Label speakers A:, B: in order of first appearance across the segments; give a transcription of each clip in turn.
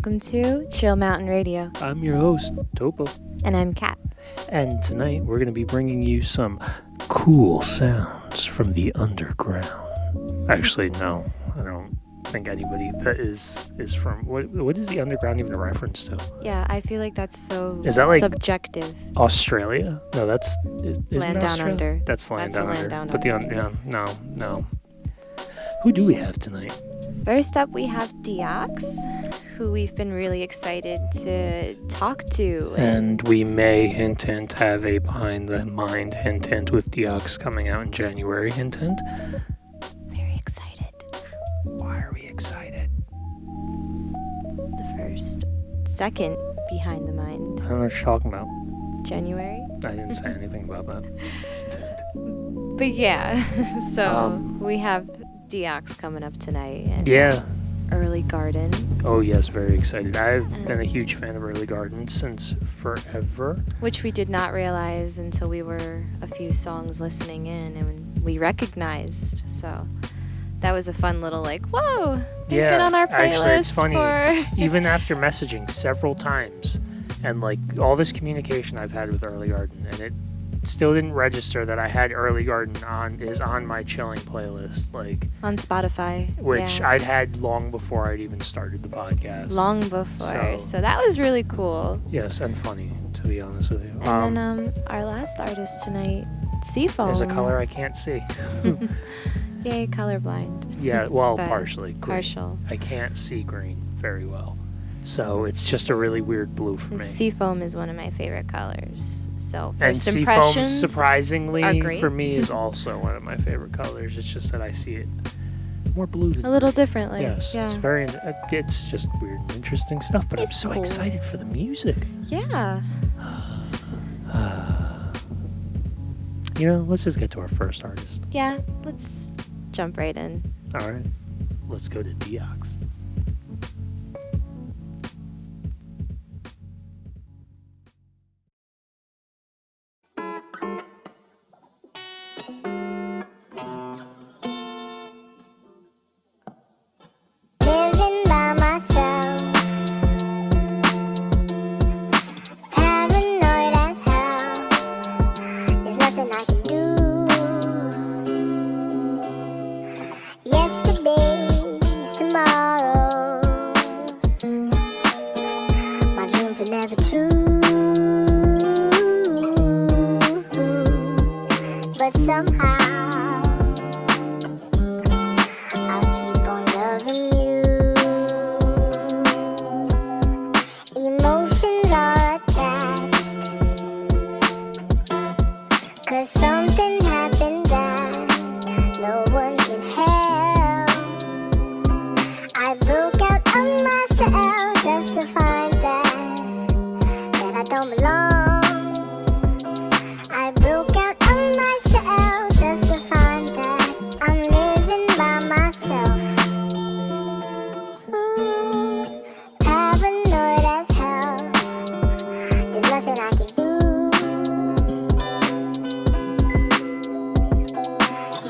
A: welcome to Chill Mountain Radio.
B: I'm your host, Topo.
A: And I'm Kat.
B: And tonight we're going to be bringing you some cool sounds from the underground. Actually, no, I don't think anybody that is from... What is the underground even a reference to?
A: Yeah, I feel like that's so
B: is that like
A: subjective.
B: Australia? No, that's...
A: Land Down Under.
B: That's Land Down Under. But
A: the
B: no. Who do we have tonight?
A: First up, we have Diox, who we've been really excited to talk to.
B: And we may, hint, have a Behind the Mind, hint, with Diox coming out in January, hint.
A: Very excited.
B: Why are we excited?
A: The second Behind the Mind.
B: I don't know what you're talking about.
A: January?
B: I didn't say anything about that.
A: But yeah, so we have Diox coming up tonight. And
B: yeah.
A: Early Garden.
B: Oh yes, very excited. I've been a huge fan of Early Garden since forever.
A: Which we did not realize until we were a few songs listening in and we recognized. So that was a fun little whoa, they've been on our playlist.
B: Actually, it's funny. Even after messaging several times and all this communication I've had with Early Garden, and it still didn't register that I had Early Garden on my chilling playlist,
A: on Spotify,
B: which I'd had long before I'd even started the podcast.
A: Long before, so that was really cool.
B: Yes, and funny, to be honest with you.
A: And then our last artist tonight, Seafoam.
B: Is a color I can't see.
A: Yay, colorblind.
B: Yeah, well, partially. Green.
A: Partial.
B: I can't see green very well, so it's just a really weird blue for me.
A: Seafoam is one of my favorite colors. So
B: first
A: impressions
B: Seafoam, surprisingly, for me, is
A: Mm-hmm.
B: also one of my favorite colors. It's just that I see it more blue than
A: a little differently.
B: Yes,
A: yeah.
B: It's just weird and interesting stuff, but I'm so
A: cool.
B: excited for the music.
A: Yeah.
B: Let's just get to our first artist.
A: Yeah, let's jump right in.
B: All right, let's go to Diox.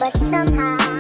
C: But somehow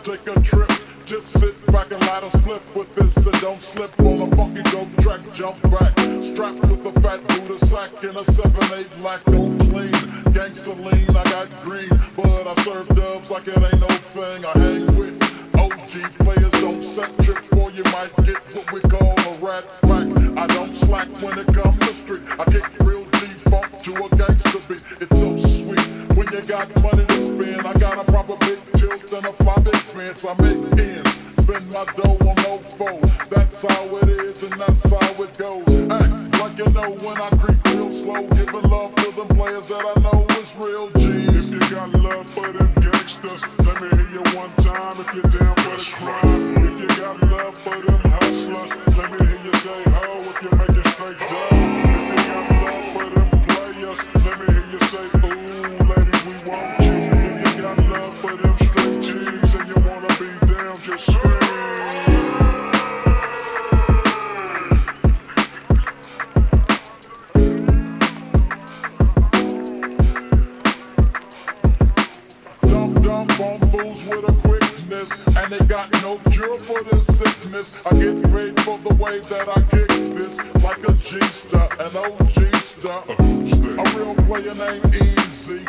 C: take a trip. Just sit back and light a spliff with this and don't slip on a funky dope track. Jump back, strapped with a fat Buddha sack and a 7/8 black don't clean. Gangsta lean, I got green, but I serve dubs like it ain't no thing. I hang with OG players, don't set trips for you might get what we call a rat pack. I don't slack when it comes to street. I kick real G-funk to a gangsta beat. It's so sweet when you got money to spend. I got a proper big tilt and a fly big fence. I make ends, spend my dough on no foe. That's how it is and that's how it goes. Act like you know when I creep real slow, giving love to them players that I know is real G's. If you got love for them gangsters, let me hear you one time if you're down for the crime. If you got love for them hustlers, let me hear you say ho if you're making straight dough. If you got love for them players, let me hear you say ooh, ladies, we want you. If you got love for them straight G's and you wanna be down, just scream. Dump on fools with a quickness, and they got no cure for this sickness. I get paid for the way that I kick this, like a G-star, an OG star, a real player named Easy.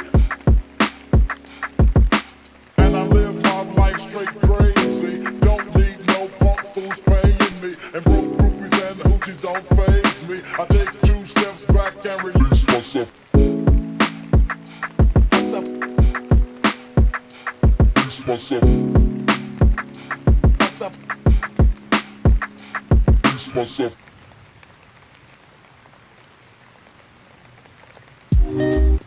C: And I live my life straight crazy. Don't need no punk fools paying me, and broke groupies and hoochies don't faze me. I take 2 steps back and release myself. Myself. Myself.
A: And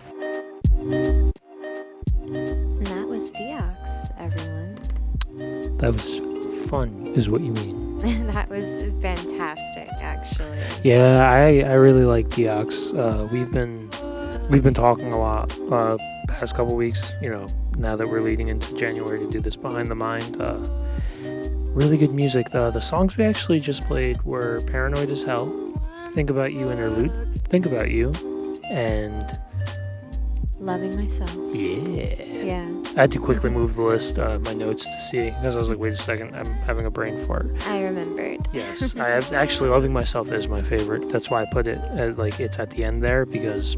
A: that was Diox, everyone.
B: That was fun, is what you mean.
A: That was fantastic, actually.
B: Yeah, I really like Diox. We've been talking a lot past couple weeks, you know, now that we're leading into January to do this Behind the Mind. Really good music. The songs we actually just played were Paranoid as Hell, Think About You Interlude, Think About You, and
A: Loving Myself.
B: Yeah. I had to quickly move the list, my notes to see, because I was like, wait a second, I'm having a brain fart.
A: I remembered.
B: Yes, I have actually Loving Myself is my favorite. That's why I put it like it's at the end there, because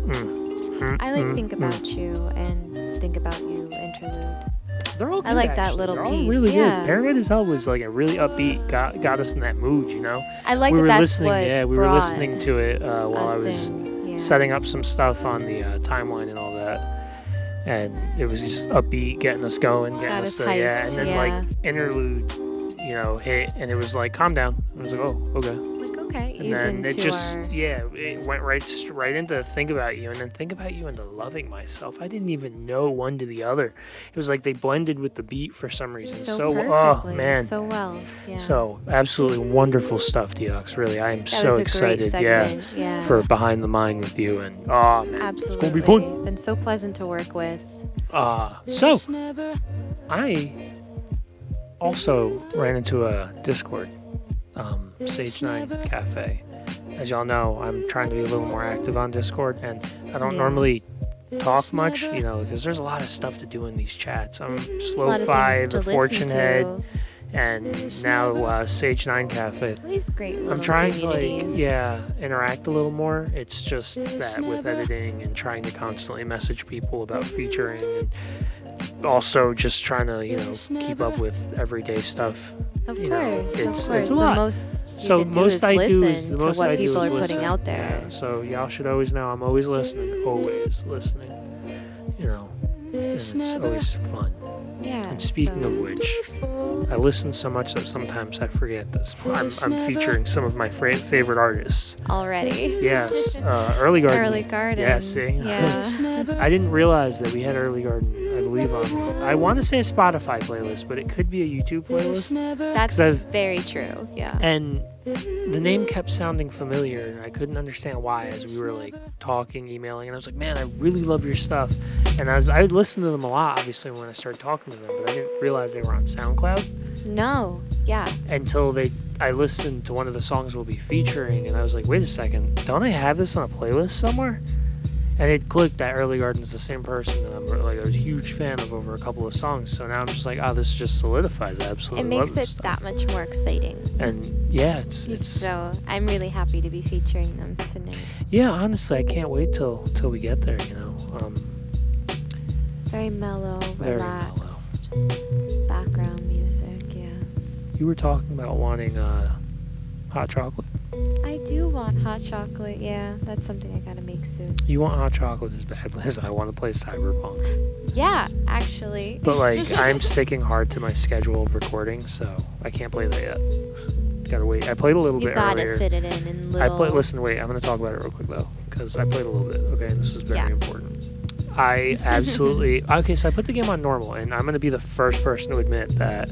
A: I like Think About You and Think About You interlude.
B: They're all good,
A: I like
B: actually.
A: that little
B: They're
A: piece.
B: all really
A: yeah.
B: good. Paranoid as Hell was like a really upbeat, got us in that mood, you know?
A: I like
B: we
A: that
B: were
A: that's
B: listening,
A: what
B: yeah, we were listening to it while I was
A: yeah.
B: setting up some stuff on the timeline and all that. And it was just upbeat, getting us going, getting
A: Got
B: us
A: us
B: to, yeah.
A: hyped,
B: And then
A: yeah.
B: like interlude, you know, hit, and it was like, calm down. I was like, oh, okay.
A: Like, okay,
B: And
A: ease
B: then
A: into
B: it just,
A: our...
B: it went right into Think About You, and then Think About You into Loving Myself. I didn't even know one to the other. It was like they blended with the beat for some reason.
A: So perfectly,
B: oh man.
A: so well, yeah.
B: So absolutely wonderful stuff, Diox. Really, I am
A: that
B: so
A: was a
B: excited,
A: great segment, yeah.
B: for Behind the Mind with you, and man,
A: Absolutely.
B: it's gonna be fun.
A: Been so pleasant to work with.
B: So I also ran into a Discord, Sage 9 Cafe. As y'all know, I'm trying to be a little more active on Discord, and I don't normally talk much, you know, because there's a lot of stuff to do in these chats. I'm Slow-Fi, the Fortune Head, and now Sage 9 Cafe.
A: These great little
B: I'm trying to
A: communities.
B: interact a little more. It's just that with editing and trying to constantly message people about featuring, and also just trying to, you know, keep up with everyday stuff.
A: Of
B: You
A: course,
B: know,
A: of
B: it's
A: course.
B: a lot.
A: The most you
B: So
A: can do
B: most
A: is
B: I do
A: listen
B: is the
A: to
B: most
A: what
B: I do
A: people
B: is
A: are
B: listen.
A: putting out there.
B: Yeah, so y'all should always know I'm always listening, you know, and it's always fun.
A: Yeah.
B: And speaking of which, I listen so much that sometimes I forget this. I'm featuring some of my favorite artists.
A: Already.
B: Yes, Early Garden.
A: Early Garden.
B: Yeah, see?
A: Yeah.
B: I didn't realize that we had Early Garden, I believe, on, I want to say a Spotify playlist, but it could be a YouTube playlist.
A: That's
B: 'Cause
A: very true. Yeah.
B: And the name kept sounding familiar, and I couldn't understand why as we were like talking, emailing, and I was like, man, I really love your stuff. And I would listen to them a lot, obviously, when I started talking to them, but I didn't realize they were on SoundCloud
A: No. Yeah.
B: until I listened to one of the songs we'll be featuring, and I was like, wait a second, don't I have this on a playlist somewhere? And it clicked that Early Garden's the same person that I'm like a huge fan of over a couple of songs. So now I'm just like, oh, this just solidifies. I absolutely love
A: It
B: this
A: makes it
B: stuff.
A: that much more exciting.
B: And yeah, it's
A: So I'm really happy to be featuring them tonight.
B: yeah. Honestly, I can't wait till we get there.
A: Very mellow,
B: Very
A: relaxed background music. Yeah.
B: You were talking about wanting hot chocolate.
A: I do want hot chocolate. Yeah, that's something I gotta make soon.
B: You want hot chocolate as badly as I want to play Cyberpunk.
A: Yeah, actually.
B: But like, I'm sticking hard to my schedule of recording, so I can't play that yet. Gotta wait. I played a little
A: You
B: bit
A: gotta
B: earlier.
A: fit it in little.
B: Listen, wait. I'm gonna talk about it real quick though, because I played a little bit. Okay, and this is very
A: Yeah.
B: important. I absolutely okay. So I put the game on normal, and I'm gonna be the first person to admit that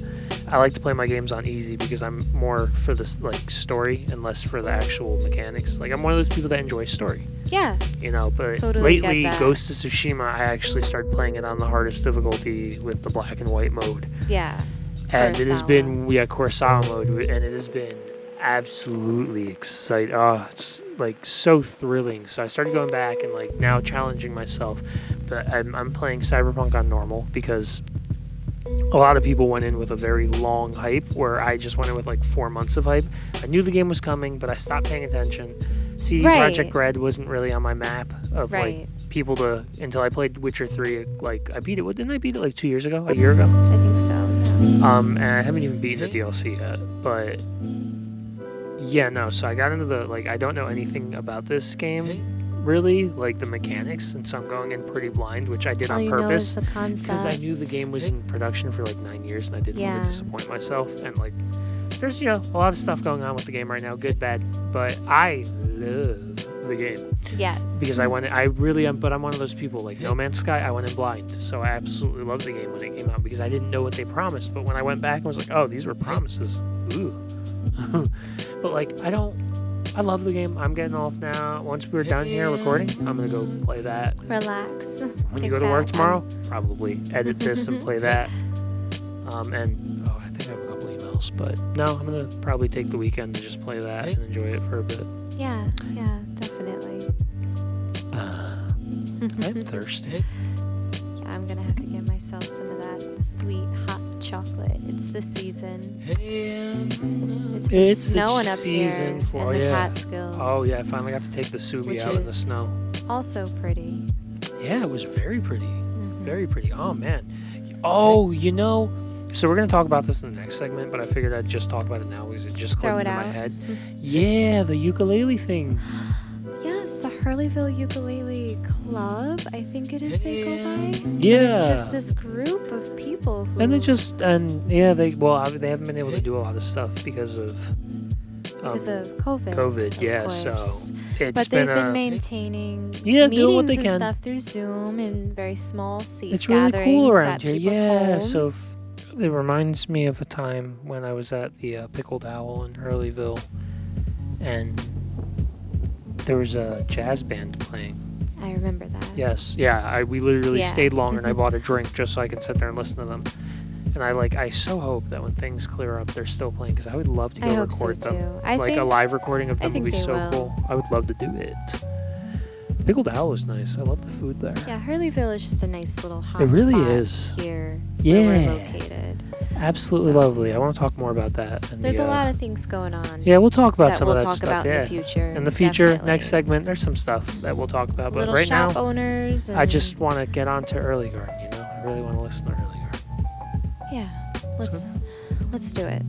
B: I like to play my games on easy because I'm more for the like story and less for the actual mechanics. Like I'm one of those people that enjoy story.
A: Yeah.
B: But
A: Totally get
B: lately,
A: that.
B: Ghost of Tsushima, I actually started playing it on the hardest difficulty with the black and white mode.
A: Yeah.
B: And it has
A: Kurosawa.
B: been, Kurosawa mode, and it has been absolutely exciting. Oh, it's like so thrilling. So I started going back and like now challenging myself. But I'm playing Cyberpunk on normal because a lot of people went in with a very long hype where I just went in with like 4 months of hype. I knew the game was coming, but I stopped paying attention. CD
A: Right.
B: Projekt Red wasn't really on my map of
A: Right.
B: like people to until I played Witcher 3. Like I beat it. Didn't I beat it like 2 years ago? A year ago?
A: I think so. Yeah.
B: And I haven't even beaten the DLC yet. But yeah, no. So I got into the like I don't know anything about this game really, like the mechanics, and so I'm going in pretty blind, which I did
A: All
B: on
A: you know
B: purpose.
A: is the concept.
B: Because I knew the game was in production for like 9 years, and I didn't want
A: Yeah.
B: to disappoint myself. And like, there's a lot of stuff going on with the game right now, good, bad. But I love the game
A: Yes.
B: because I really am. But I'm one of those people like No Man's Sky. I went in blind, so I absolutely loved the game when it came out because I didn't know what they promised. But when I went back, I was like, oh, these were promises. Ooh. But like, I love the game. I'm getting off now. Once we're done here recording, I'm gonna go play that.
A: Relax.
B: When you
A: Kick
B: go to work
A: back.
B: tomorrow, probably edit this and play that. And I think I have a couple emails, but no, I'm gonna probably take the weekend to just play that and enjoy it for a bit.
A: Yeah, definitely.
B: I'm thirsty.
A: Yeah, I'm gonna have to get myself some of that sweet hot chocolate. It's the season. It's been
B: It's the
A: snowing up here
B: season
A: in
B: for-
A: the
B: yeah.
A: Catskills.
B: Oh yeah, I finally got to take the Subi
A: Which
B: out in the
A: is-
B: snow.
A: Also pretty.
B: Yeah, it was very pretty.
A: Mhm.
B: Very pretty. Oh man. Oh, so we're gonna talk about this in the next segment, but I figured I'd just talk about it now because it just
A: Throw
B: clicked
A: it
B: into my
A: out.
B: head. Yeah, the ukulele thing.
A: Yes, the Hurleyville Ukulele Club, I think it is they go by.
B: Yeah.
A: It's just this group of people who...
B: And they haven't been able to do a lot of stuff because of
A: Because of COVID.
B: COVID,
A: of
B: yeah. So
A: course.
B: it's
A: But they've
B: been
A: been maintaining
B: yeah, doing
A: meetings
B: what they
A: and
B: can.
A: stuff through Zoom and very small seat
B: It's really
A: gatherings
B: cool around
A: at
B: here.
A: people's
B: Yeah.
A: homes.
B: So it reminds me of a time when I was at the Pickled Owl in Hurleyville, and there was a jazz band playing.
A: I remember that.
B: Yes, yeah. We literally
A: Yeah.
B: stayed longer, and I bought a drink just so I could sit there and listen to them. And I so hope that when things clear up, they're still playing because I would love to go
A: I hope so
B: record them.
A: too. I
B: Like a
A: think
B: live recording of
A: I
B: them would
A: think
B: be
A: they
B: so
A: will.
B: cool. I would love to do it. Pickled Owl was nice. I love the food there.
A: yeah, Hurleyville is just a nice little hot
B: It really
A: spot
B: is.
A: here
B: Yeah.
A: where we're located.
B: Absolutely
A: So-
B: lovely. I want to talk more about that. And
A: There's a lot of things going on
B: Yeah, we'll talk about
A: that
B: some
A: we'll
B: of that
A: talk
B: stuff.
A: about
B: yeah.
A: in the future.
B: In the future,
A: definitely.
B: next segment, there's some stuff that we'll talk about. But
A: Little
B: right
A: shop
B: now,
A: owners. And
B: I just want to get on to Early Garden. I really want to listen to Early Garden.
A: yeah, let's do it.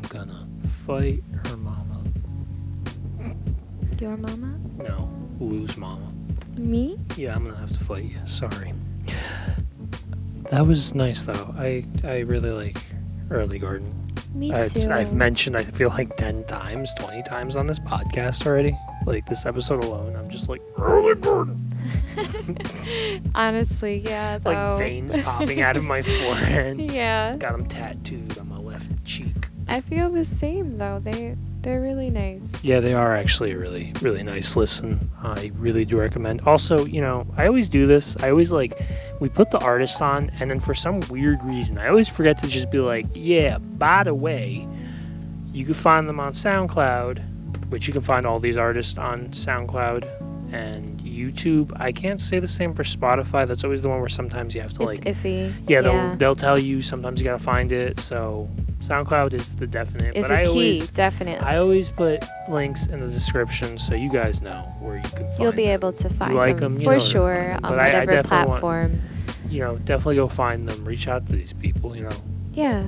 B: Gonna fight her mama.
A: Your mama?
B: No, Lou's mama.
A: Me?
B: Yeah, I'm gonna have to fight you. Sorry. That was nice though. I really like Early Garden.
A: Me too.
B: I've mentioned I feel like 10 times, 20 times on this podcast already. Like this episode alone, I'm just like Early Garden.
A: Honestly, yeah. Though.
B: Like veins popping out of my forehead.
A: Yeah.
B: Got them tattooed on my left cheek.
A: I feel the same though. They're really nice.
B: Yeah, they are actually a really, really nice listen. I really do recommend. Also, you know, I always do this. I always we put the artists on, and then for some weird reason, I always forget to just be like, yeah, by the way, you can find them on SoundCloud, which you can find all these artists on SoundCloud and YouTube. I can't say the same for Spotify. That's always the one where sometimes you have to
A: It's iffy.
B: Yeah, they'll tell you sometimes you gotta find it. So SoundCloud is the definite.
A: It's
B: but
A: a key, definitely.
B: I always put links in the description so you guys know where you can find
A: You'll be
B: them.
A: able to find
B: You like
A: them
B: you
A: for
B: know
A: sure on
B: but I
A: whatever
B: definitely
A: platform.
B: definitely go find them. Reach out to these people.
A: Yeah.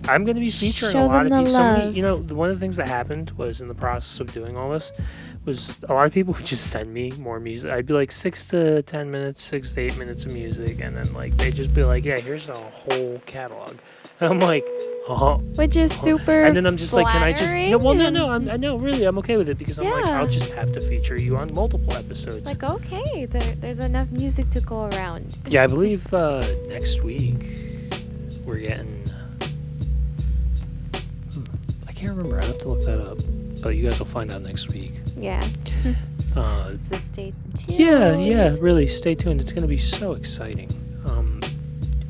B: I'm going to be featuring
A: Show
B: a lot of
A: them
B: people.
A: the love.
B: One of the things that happened was in the process of doing all this was a lot of people would just send me more music. I'd be like 6 to 10 minutes, 6 to 8 minutes of music, and then they'd just be like, yeah, here's a whole catalog. And I'm like,
A: which is super
B: and then I'm just like, can I just
A: flattering
B: I know, really, I'm okay with it because I'm like,
A: Yeah.
B: I'll just have to feature you on multiple episodes.
A: Like, okay, there's enough music to go around.
B: Yeah, I believe next week we're getting I can't remember. I have to look that up. But you guys will find out next week.
A: Yeah. So stay tuned.
B: Yeah, really, stay tuned. It's going to be so exciting.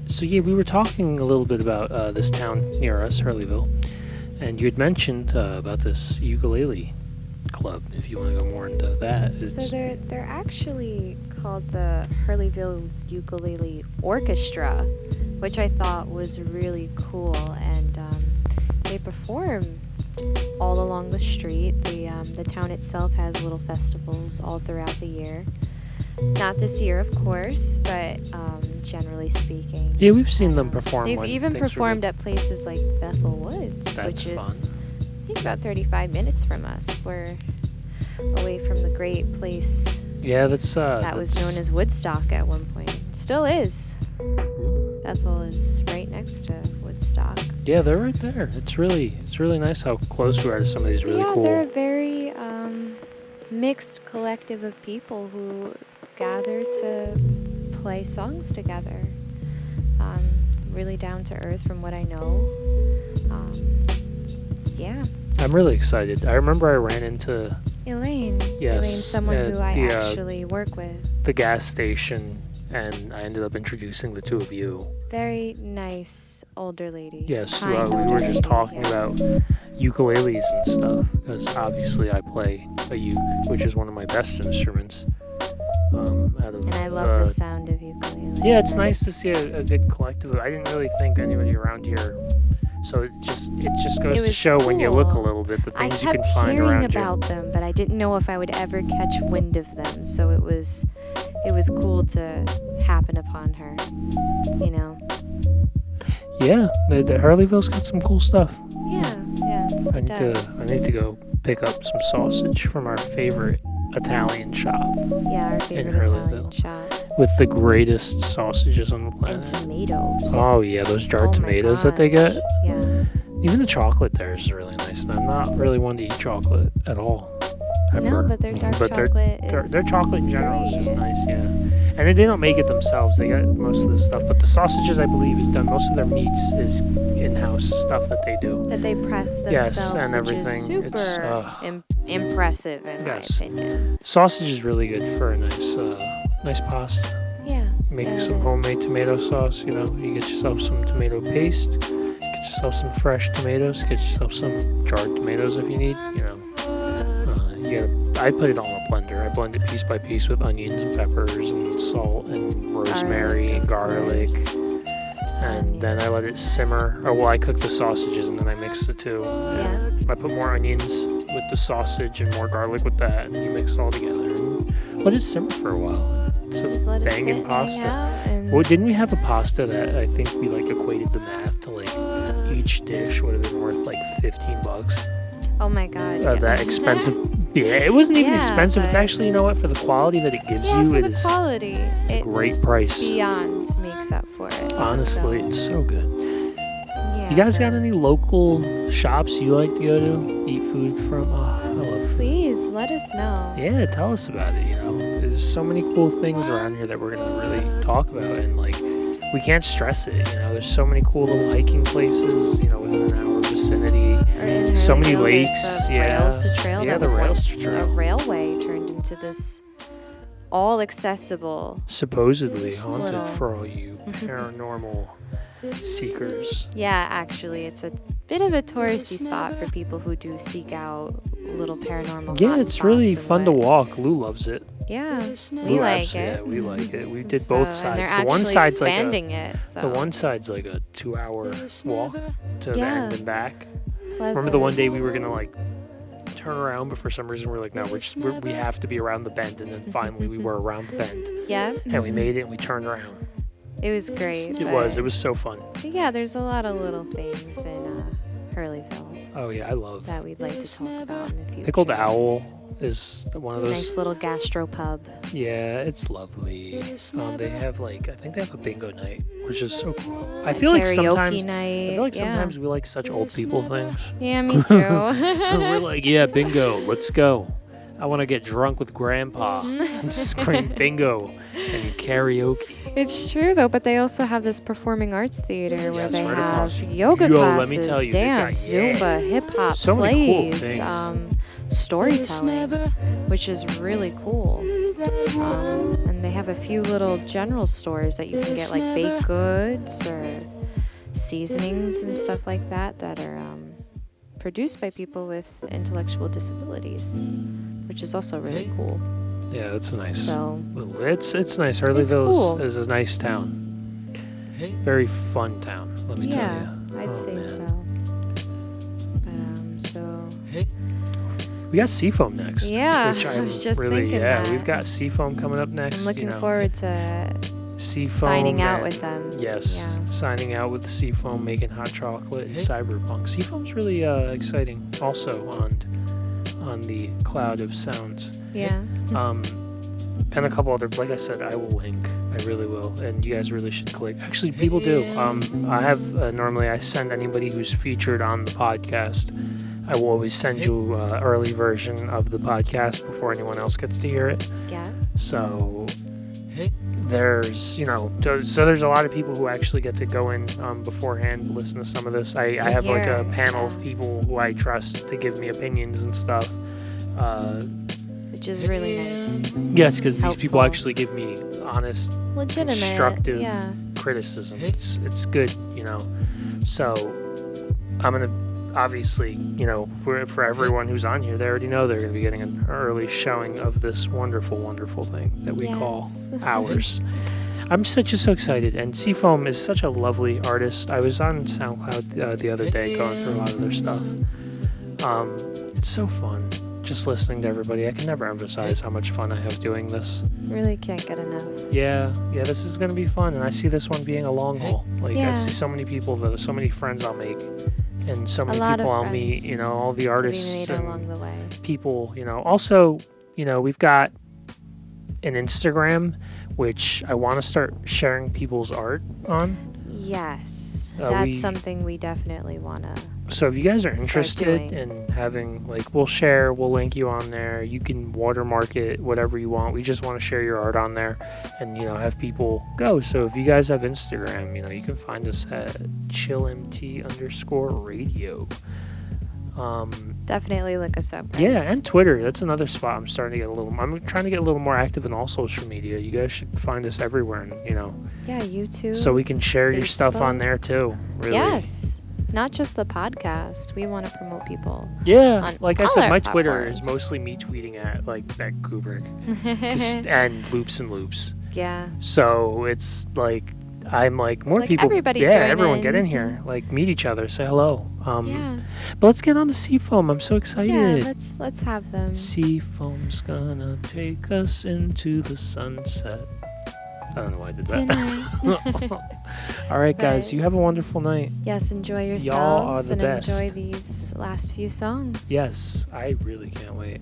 B: So yeah, we were talking a little bit about this town near us, Hurleyville, and you had mentioned about this ukulele club. If you want to go more into that,
A: So they're actually called the Hurleyville Ukulele Orchestra, which I thought was really cool, and they perform all along the street. The town itself has little festivals all throughout the year. Not this year, of course, but generally speaking.
B: Yeah, we've seen them perform.
A: They've
B: when
A: even
B: things were
A: performed
B: good.
A: at places like Bethel Woods,
B: That's
A: which is,
B: fun.
A: I think, about 35 minutes from us. We're away from the great place
B: Yeah, that's
A: that was known as Woodstock at one point. Still is. Bethel is right next to Woodstock.
B: Yeah, they're right there. It's really nice how close we are to some of these really
A: yeah,
B: cool.
A: they're a very mixed collective of people who gather to play songs together. Really down to earth from what I know. Yeah.
B: I'm really excited. I remember I ran into
A: Elaine.
B: Yes,
A: Elaine's someone
B: at
A: who I
B: the,
A: actually work with.
B: the gas station, and I ended up introducing the two of you.
A: Very nice older lady.
B: Yes,
A: Kind
B: we were
A: older
B: just
A: lady,
B: talking
A: yeah.
B: about ukuleles and stuff, because obviously I play a uke, which is one of my best instruments. Out of
A: And I love the sound of ukulele.
B: Yeah, it's nice to see a good collective. I didn't really think anybody around here, so it just goes
A: It
B: to
A: was
B: show when you look a
A: cool.
B: little bit the
A: I
B: things you can
A: kept
B: find
A: hearing
B: around
A: about them, but I didn't know if I would ever catch wind of them. So it was cool to happen upon her, you know.
B: you. Yeah, the Hurleyville's got some cool stuff.
A: Yeah,
B: I
A: it does.
B: need to go pick up some sausage from our favorite Italian shop
A: Yeah, our
B: in
A: favorite Italian
B: Hurleyville.
A: shop.
B: with the greatest sausages on the
A: And
B: planet.
A: tomatoes.
B: Oh yeah, those jarred
A: Oh my
B: tomatoes that they get.
A: gosh, Yeah.
B: Even the chocolate there is really nice. And I'm not really one to eat chocolate at all.
A: No,
B: Ever.
A: but their dark
B: But
A: chocolate is
B: their chocolate in general is just
A: great.
B: nice, yeah. And they don't make it themselves. They got most of the stuff. But the sausages, I believe, is done. Most of their meats is in-house stuff that they do.
A: that they press
B: Yes,
A: themselves,
B: and
A: which
B: everything.
A: is
B: It's,
A: super impressive in
B: Yes.
A: my opinion.
B: Sausage is really good for a nice pasta.
A: Yeah.
B: Make
A: yeah, it
B: some
A: is.
B: homemade tomato sauce, you know. You get yourself some tomato paste. Get yourself some fresh tomatoes. Get yourself some jarred tomatoes if you need, you know. I put it all in a blender. I blend it piece by piece with onions and peppers and salt and rosemary and
A: of
B: garlic.
A: course.
B: And then I let it simmer. Or well, I cook the sausages and then I mix the two.
A: Yeah.
B: And I put more onions with the sausage and more garlic with that, and then you mix it all together and let it simmer for a while. So
A: Just let it sit
B: banging
A: and hang
B: pasta.
A: out and
B: Well, didn't we have a pasta that I think we like equated the math to like each dish would have been worth like $15?
A: oh my god. Yeah.
B: That expensive. Yeah, it wasn't even
A: Yeah,
B: expensive. It's
A: but-
B: actually, you know what, for the quality that it gives
A: yeah,
B: you,
A: for
B: it
A: the
B: is
A: quality,
B: a
A: it
B: great price.
A: beyond makes up for it.
B: Honestly,
A: So,
B: it's so good.
A: yeah,
B: You guys got
A: but
B: any local shops you like to go to? Eat food from? Oh, I love food.
A: Please let us know.
B: Yeah, tell us about it, you know. There's so many cool things around here that we're going to really talk about, and like we can't stress it, you know. There's so many cool little hiking places, you know, within an hour vicinity.
A: Or in
B: So many
A: Hurleyville, there's
B: lakes,
A: the
B: yeah.
A: Rails to Trail
B: Yeah,
A: that
B: the
A: was
B: Rails
A: once
B: to Trail.
A: a railway turned into this all accessible.
B: Supposedly haunted
A: Little.
B: for all you paranormal seekers.
A: Yeah, actually, it's a bit of a touristy spot for people who do seek out little paranormal
B: Yeah, it's really
A: hotspots and
B: fun to
A: what-
B: walk. Lou loves it.
A: Yeah,
B: Lou
A: we like
B: abs-
A: it.
B: Yeah, we like it. We did
A: So-
B: both
A: And
B: sides.
A: they're
B: The
A: actually
B: one side's like a,
A: expanding it. So.
B: the one side's like a 2-hour walk to the
A: Yeah.
B: end and back. Remember
A: Pleasant.
B: the one day we were gonna like turn around, but for some reason we're like, no, we have to be around the bend, and then finally we were around the bend,
A: Yeah,
B: and we made it, and we turned around.
A: it was great.
B: It was so fun.
A: But yeah, there's a lot of little things in Hurleyville
B: Oh yeah, I love.
A: that we'd like to talk about in the future.
B: Pickled Owl is one of those.
A: Nice little gastropub.
B: Yeah, it's lovely. They have like, I think they have a bingo night, which is so cool. I feel like
A: Karaoke
B: sometimes
A: night.
B: I feel like
A: yeah.
B: sometimes we like such old people things.
A: Yeah, me too.
B: We're like, yeah, bingo, let's go. I want to get drunk with grandpa and scream bingo and karaoke.
A: It's true though, but they also have this performing arts theater where
B: Yes,
A: they
B: right
A: have
B: across.
A: yoga
B: Yo, let
A: classes,
B: me tell you, they've got-
A: dance,
B: yeah.
A: Zumba, hip hop,
B: So many cool
A: plays,
B: things.
A: storytelling, which is really cool. And they have a few little general stores that you can get like baked goods or seasonings and stuff like that that are produced by people with intellectual disabilities, which is also really cool.
B: Yeah, that's nice.
A: So
B: It's nice. Hurleyville
A: cool.
B: is a nice town. Very fun town, let me tell
A: yeah,
B: you.
A: I'd
B: Oh,
A: say
B: man.
A: so. But so
B: We got Seafoam next.
A: Yeah,
B: which
A: I
B: I'm
A: was just
B: really,
A: thinking
B: yeah,
A: that.
B: we've got Seafoam coming up next.
A: I'm looking
B: you know.
A: forward to
B: Seafoam
A: signing out
B: and-
A: with them.
B: Yes,
A: Yeah.
B: signing out with Seafoam, making hot chocolate and cyberpunk. Seafoam's really exciting. Also on the cloud of sounds.
A: Yeah.
B: And a couple other, like I said, I will link. I really will, and you guys really should click. Actually, people do. I have normally I send anybody who's featured on the podcast. I will always send you an early version of the podcast before anyone else gets to hear it.
A: Yeah.
B: So there's, so there's a lot of people who actually get to go in beforehand, listen to some of this. I have like a
A: hear,
B: panel
A: yeah.
B: of people who I trust to give me opinions and stuff.
A: Which is really nice.
B: Yes, because these people
A: Helpful.
B: actually give me honest,
A: Legitimate.
B: constructive
A: Yeah.
B: criticism. It's good, So I'm gonna obviously, for everyone who's on here, they already know they're gonna be getting an early showing of this wonderful, wonderful thing that we call
A: Yes.
B: ours. I'm just so excited, and Seafoam is such a lovely artist. I was on SoundCloud the other day going through a lot of their stuff. It's so fun just listening to everybody. I can never emphasize how much fun I have doing this.
A: Really can't get enough.
B: Yeah, this is gonna be fun, and I see this one being a long haul. Like I
A: Yeah.
B: see so many people, so many friends I'll make, and so many
A: lot
B: people
A: of
B: I'll meet.
A: friends
B: All the
A: To be
B: artists
A: made
B: and
A: along the way.
B: people. Also, we've got an Instagram, which I want to start sharing people's art on.
A: Yes.
B: we-
A: That's something we definitely want to.
B: So if you guys are
A: Start
B: interested
A: doing.
B: in having, we'll link you on there. You can watermark it, whatever you want. We just want to share your art on there and, have people go. So if you guys have Instagram, you can find us at chillmt_radio.
A: Definitely look us up, guys.
B: Yeah, and Twitter. That's another spot I'm trying to get a little more active in all social media. You guys should find us everywhere, and,
A: Yeah, YouTube.
B: so we can share your stuff on
A: Facebook.
B: there too. Really.
A: Yes. Not just the podcast. We want to promote people.
B: Yeah,
A: On
B: like I
A: all
B: said,
A: our
B: my Twitter is
A: platforms.
B: mostly me tweeting at Kubrick and loops and loops.
A: Yeah.
B: So it's like I'm like more
A: Like,
B: people.
A: everybody
B: yeah,
A: join
B: everyone
A: in.
B: get in here. Like meet each other, say hello.
A: Yeah.
B: But let's get on to Seafoam. I'm so excited.
A: Yeah. Let's have them.
B: Seafoam's gonna take us into the sunset. I don't know why I did that.
A: Tonight.
B: All right, guys.
A: Right.
B: You have a wonderful night.
A: Yes. Enjoy
B: Y'all are
A: yourselves
B: the
A: and
B: best.
A: enjoy these last few songs.
B: Yes, I really can't wait.